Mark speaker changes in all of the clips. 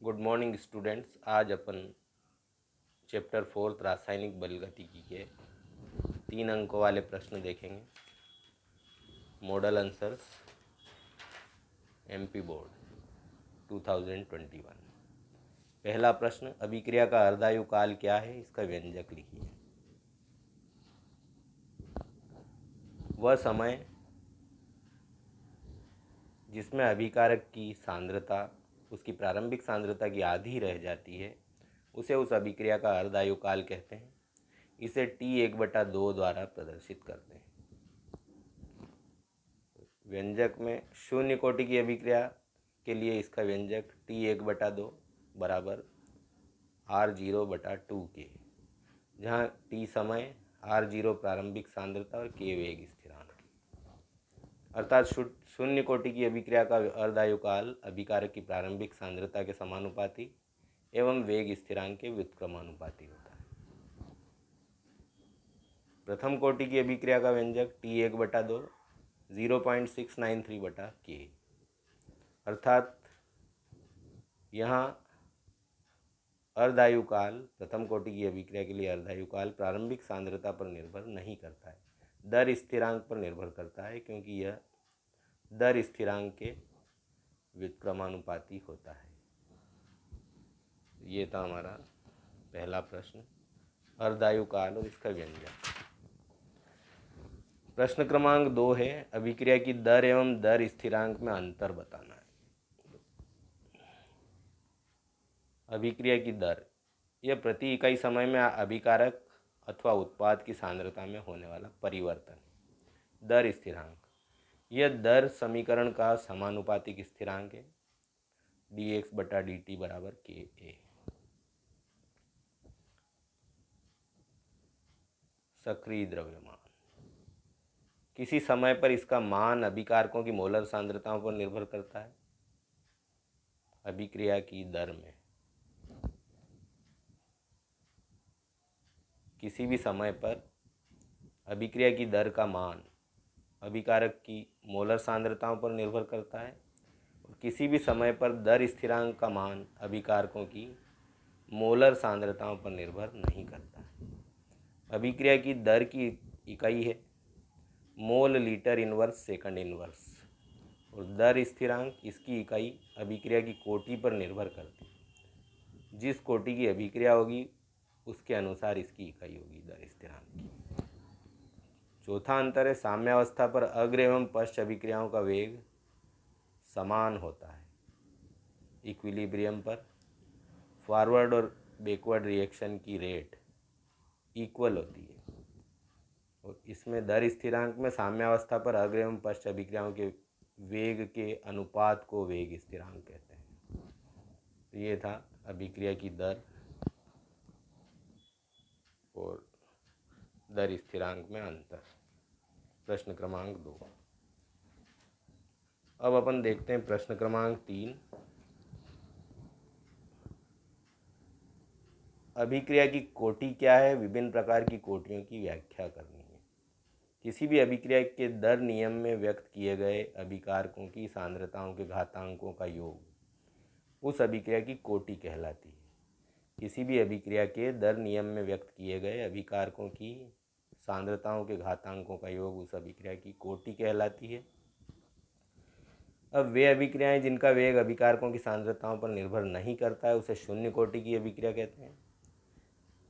Speaker 1: Good morning students. आज अपन chapter 4 रासायनिक बलगतिकी के 3 अंकों वाले प्रश्न देखेंगे। Model answers MP board 2021। पहला प्रश्न, अभिक्रिया का अर्धायु काल क्या है, इसका व्यंजक लिखिए। वह समय जिसमें अभिकारक की सांद्रता उसकी प्रारंभिक सांद्रता की आधी रह जाती है उसे उस अभिक्रिया का अर्धायु काल कहते हैं। इसे T1/2 द्वारा प्रदर्शित करते हैं। व्यंजक में शून्य कोटि की अभिक्रिया के लिए इसका व्यंजक T1/2 बराबर R0/2 के, जहाँ T समय, R0 प्रारंभिक सांद्रता और K वेग स्थिरांक। अर्थात शून्य कोटि की अभिक्रिया का अर्धायु काल अभिकारक की प्रारंभिक सांद्रता के समानुपाती एवं वेग स्थिरांक के व्युत्क्रमानुपाती होता है। प्रथम कोटि की अभिक्रिया का व्यंजक T1/2 0.693/K, अर्थात यहाँ अर्धायु काल प्रथम कोटि की अभिक्रिया के लिए अर्धायु काल प्रारंभिक सांद्रता पर निर्भर नहीं करता है, दर स्थिरांक पर निर्भर करता है, क्योंकि यह दर स्थिरांक के व्युत्क्रमानुपाती होता है। ये था हमारा पहला प्रश्न, अर्धायु काल और इसका व्यंजक। प्रश्न क्रमांक 2 है, अभिक्रिया की दर एवं दर स्थिरांक में अंतर बताना है। अभिक्रिया की दर यह प्रति इकाई समय में अभिकारक अथवा उत्पाद की सांद्रता में होने वाला परिवर्तन। दर स्थिरांक यह दर समीकरण का समानुपातिक स्थिरांक है, dx/dt बराबर Ka। सक्रिय द्रव्यमान किसी समय पर इसका मान अभिकारकों की मोलर सांद्रताओं पर निर्भर करता है। अभिक्रिया की दर में किसी भी समय पर अभिक्रिया की दर का मान अभिकारक की मोलर सांद्रताओं पर निर्भर करता है और किसी भी समय पर दर स्थिरांक का मान अभिकारकों की मोलर सांद्रताओं पर निर्भर नहीं करता है। अभिक्रिया की दर की इकाई है mole litre inverse second inverse और दर स्थिरांक इसकी इकाई अभिक्रिया की कोटि पर निर्भर करती है। जिस कोटि की अभिक्रिया होगी उसके अनुसार इसकी इकाई होगी दर स्थिरांक की। चौथा अंतर है, साम्यावस्था पर अग्र एवं पश्च अभिक्रियाओं का वेग समान होता है। इक्विलिब्रियम पर फॉरवर्ड और बैकवर्ड रिएक्शन की रेट इक्वल होती है और इसमें दर स्थिरांक में साम्यावस्था पर अग्र एवं पश्च अभिक्रियाओं के वेग के अनुपात को वेग स्थिरांक कहते हैं। तो ये था अभिक्रिया की दर और दर स्थिरांक में अंतर। प्रश्न क्रमांक 2। अब अपन देखते हैं प्रश्न क्रमांक 3। अभिक्रिया की कोटि क्या है, विभिन्न प्रकार की कोटियों की व्याख्या करनी है। किसी भी अभिक्रिया के दर नियम में व्यक्त किए गए अभिकारकों की सांद्रताओं के घातांकों का योग उस अभिक्रिया की कोटि कहलाती है। किसी भी अभिक्रिया के दर नियम में व्यक्त किए गए अभिकारकों की सांद्रताओं के घातांकों का योग उस अभिक्रिया की कोटि कहलाती है। अब वे अभिक्रियाएं जिनका वेग अभिकारकों की सांद्रताओं पर निर्भर नहीं करता है उसे शून्य कोटि की अभिक्रिया कहते हैं।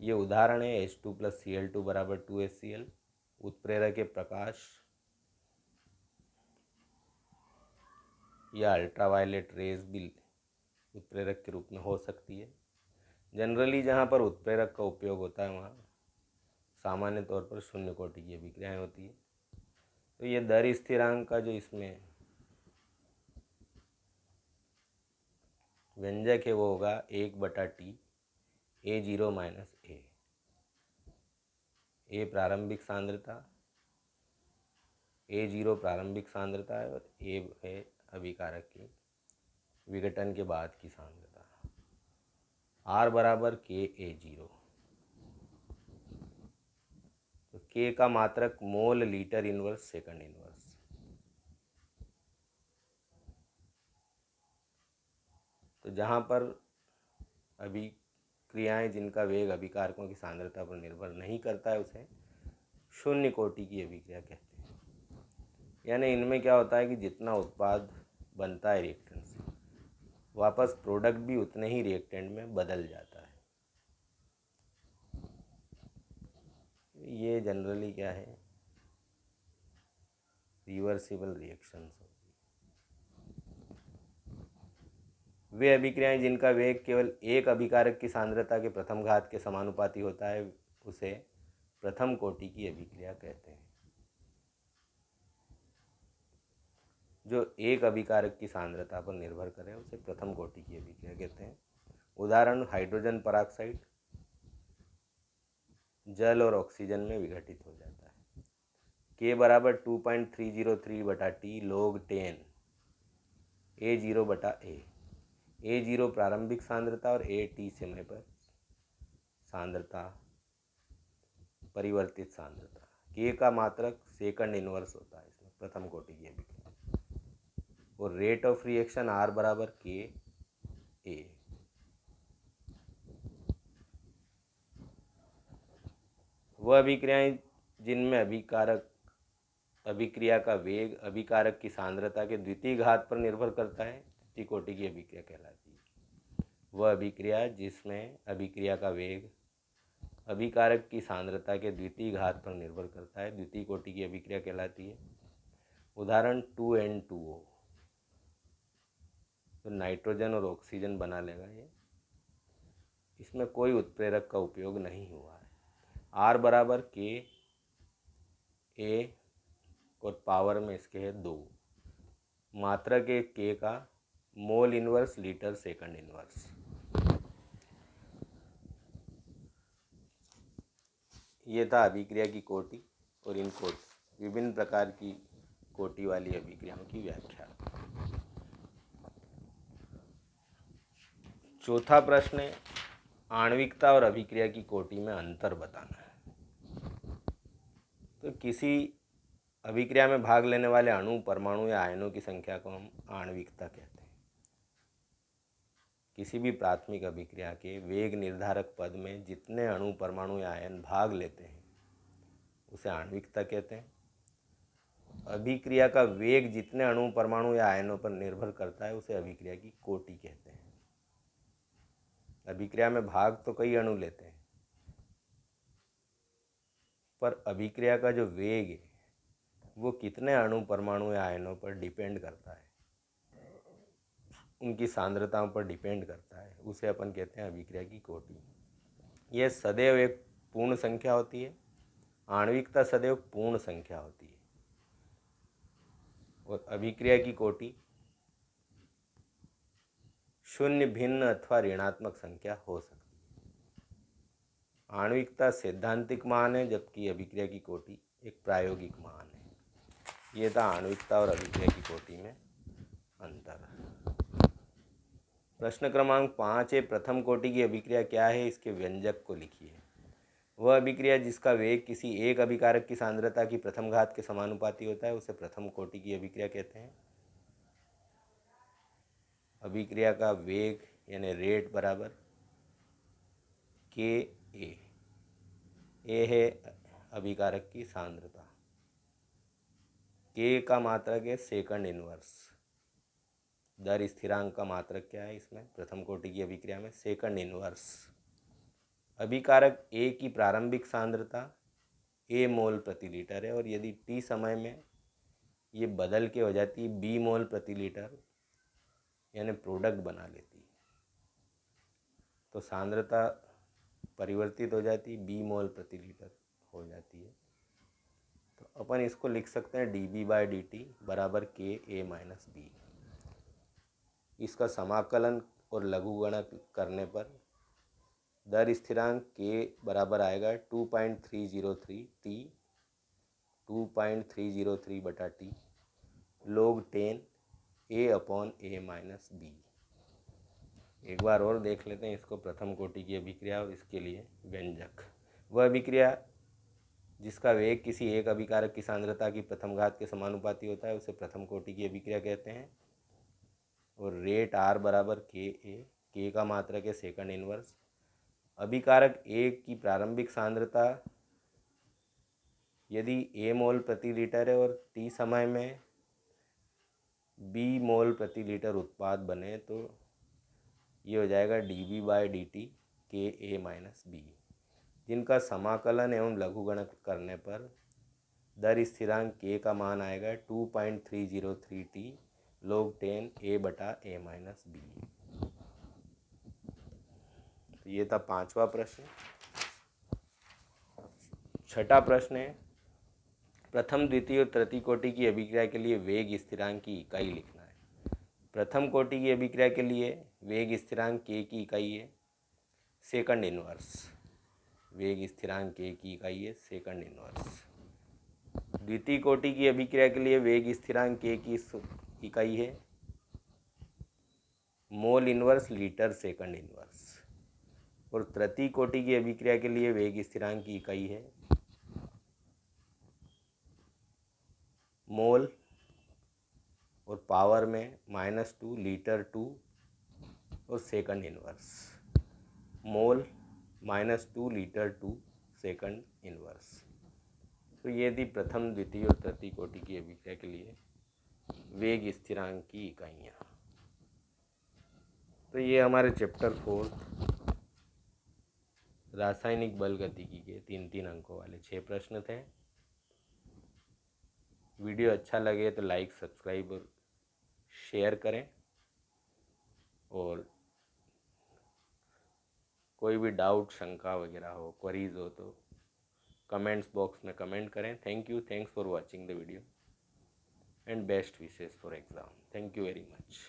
Speaker 1: ये उदाहरण है H2+Cl2 बराबर 2HCl, उत्प्रेरक के प्रकाश या अल्ट्रावायलेट रेज भी उत्प्रेरक के रूप में हो सकती है। जनरली जहाँ पर उत्प्रेरक का उपयोग होता है वहाँ सामान्य तौर पर शून्य कोटि की अभिक्रियाएं होती है। तो ये दर स्थिरांक का जो इसमें व्यंजक है वो होगा 1/T A0 - A। A प्रारंभिक सांद्रता, A0 प्रारंभिक सांद्रता है और A है अभिकारक की विघटन के बाद की सांद्रता। R बराबर KA0। तो K का मात्रक mole litre inverse second inverse. तो जहाँ पर अभिक्रियाएं जिनका वेग अभिकारकों की सांद्रता पर निर्भर नहीं करता है उसे शून्य कोटि की अभिक्रिया कहते हैं। यानी इनमें क्या होता है कि जितना उत्पाद बनता है रिएक्टेंट से, वापस प्रोडक्ट भी उतने ही रिएक्टेंट में बदल जाता है। ये जनरली क्या है, रिवर्सिबल रिएक्शंस होती है। वे अभिक्रियाएं जिनका वेग केवल एक अभिकारक की सांद्रता के प्रथम घात के समानुपाती होता है उसे प्रथम कोटि की अभिक्रिया कहते हैं। जो एक अभिकारक की सांद्रता पर निर्भर करे उसे प्रथम कोटि की अभिक्रिया कहते हैं। उदाहरण हाइड्रोजन पराक्साइड जल और ऑक्सीजन में विघटित हो जाता है। के बराबर 2.303/T log 10 A0/A। A0 प्रारंभिक सांद्रता और A T समय पर सांद्रता, परिवर्तित सांद्रता। के का मात्रक सेकंड इनवर्स होता है इसमें प्रथम कोटि की अभिक्रिया। और रेट ऑफ रिएक्शन R बराबर के ए। वह अभिक्रियाएं जिनमें अभिक्रिया का वेग अभिकारक की सांद्रता के द्वितीय घात पर निर्भर करता है तृतीय कोटि की अभिक्रिया कहलाती है। वह अभिक्रिया जिसमें अभिक्रिया का वेग अभिकारक की सांद्रता के द्वितीय घात पर निर्भर करता है द्वितीय कोटि की अभिक्रिया कहलाती है। उदाहरण 2N2O, तो नाइट्रोजन और ऑक्सीजन बना लेगा ये, इसमें कोई उत्प्रेरक का उपयोग नहीं हुआ है। R बराबर के ए और पावर में इसके है 2। मात्रक है के का mole inverse litre second inverse. ये था अभिक्रिया की कोटि और इन विभिन्न प्रकार की कोटि वाली अभिक्रियाओं की व्याख्या। चौथा प्रश्न है आणविकता और अभिक्रिया की कोटि में अंतर बताना है। तो किसी अभिक्रिया में भाग लेने वाले अणु, परमाणु या आयनों की संख्या को हम आणविकता कहते हैं। किसी भी प्राथमिक अभिक्रिया के वेग निर्धारक पद में जितने अणु, परमाणु या आयन भाग लेते हैं उसे आणविकता कहते हैं। अभिक्रिया का वेग जितने अणु, परमाणु या आयनों पर निर्भर करता है उसे अभिक्रिया की कोटि कहते हैं। अभिक्रिया में भाग तो कई अणु लेते हैं, पर अभिक्रिया का जो वेग है वो कितने अणु, परमाणु या आयनों पर डिपेंड करता है, उनकी सांद्रताओं पर डिपेंड करता है, उसे अपन कहते हैं अभिक्रिया की कोटि। यह सदैव एक पूर्ण संख्या होती है। आणविकता सदैव पूर्ण संख्या होती है और अभिक्रिया की कोटि शून्य, भिन्न अथवा ऋणात्मक संख्या हो सकती है। आणविकता सैद्धांतिक मान है जबकि अभिक्रिया की कोटि एक प्रायोगिक मान है। ये था आणविकता और अभिक्रिया की कोटि में अंतर। प्रश्न क्रमांक 5 है प्रथम कोटि की अभिक्रिया क्या है, इसके व्यंजक को लिखिए। वह अभिक्रिया जिसका वेग किसी एक अभिकारक की सांद्रता की प्रथम घात के समानुपाती होता है उसे प्रथम कोटि की अभिक्रिया कहते हैं। अभिक्रिया का वेग यानी रेट बराबर के ए है अभिकारक की सांद्रता। के का मात्रक है सेकंड इनवर्स। दर स्थिरांक का मात्रक क्या है इसमें प्रथम कोटि की अभिक्रिया में, सेकंड इनवर्स। अभिकारक ए की प्रारंभिक सांद्रता ए मोल प्रति लीटर है और यदि टी समय में ये बदल के हो जाती है बी मोल प्रति लीटर, यानी प्रोडक्ट बना लेती है, तो सांद्रता परिवर्तित हो जाती है, बी मोल प्रति लीटर हो जाती है। तो अपन इसको लिख सकते हैं dB/dt बराबर के ए माइनस बी। इसका समाकलन और लघुगणक करने पर दर स्थिरांक के बराबर आएगा 2.303 T 2.303/T log 10 A/A minus B. एक बार और देख लेते हैं इसको, प्रथम कोटि की अभिक्रिया और इसके लिए व्यंजक। वह अभिक्रिया जिसका वेग किसी एक अभिकारक की सांद्रता की प्रथम घात के समानुपाती होता है उसे प्रथम कोटि की अभिक्रिया कहते हैं। और रेट R बराबर के k का मात्रक है सेकंड इनवर्स। अभिकारक A की प्रारंभिक सांद्रता यदि A मोल प्रति लीटर है और t समय में B मोल प्रति लीटर उत्पाद बने तो ये हो जाएगा dV/dt Ka माइनस बी, जिनका समाकलन एवं लघुगणक करने पर दर स्थिरांक K का मान आएगा 2.303 t log 10 A/A minus B. तो ये था 5वां प्रश्न। छठा प्रश्न है, प्रथम द्वितीय और तृतीय कोटि की अभिक्रिया के लिए वेग स्थिरांक की इकाई लिखना है। प्रथम कोटि की अभिक्रिया के लिए वेग स्थिरांक K की इकाई है सेकंड इनवर्स। वेग स्थिरांक K की इकाई है सेकंड इनवर्स। द्वितीय कोटि की अभिक्रिया के लिए वेग स्थिरांक K की इकाई है mole inverse litre second inverse. और तृतीय कोटि की अभिक्रिया के लिए वेग स्थिरांक की इकाई है मोल और पावर में -2 लीटर 2 और सेकंड इनवर्स। मोल -2 लीटर 2 सेकंड इनवर्स। तो ये थी प्रथम द्वितीय और तृतीय कोटि की अभिक्रिया के लिए वेग स्थिरांक की इकाइयाँ। तो ये हमारे चैप्टर 4 रासायनिक बल गतिकी के 3-3 अंकों वाले 6 प्रश्न थे। वीडियो अच्छा लगे तो लाइक, सब्सक्राइब और शेयर करें। और कोई भी डाउट, शंका वगैरह हो, क्वेरीज हो तो कमेंट्स बॉक्स में कमेंट करें। Thanks for watching the video and best wishes for exam. Thank you very much.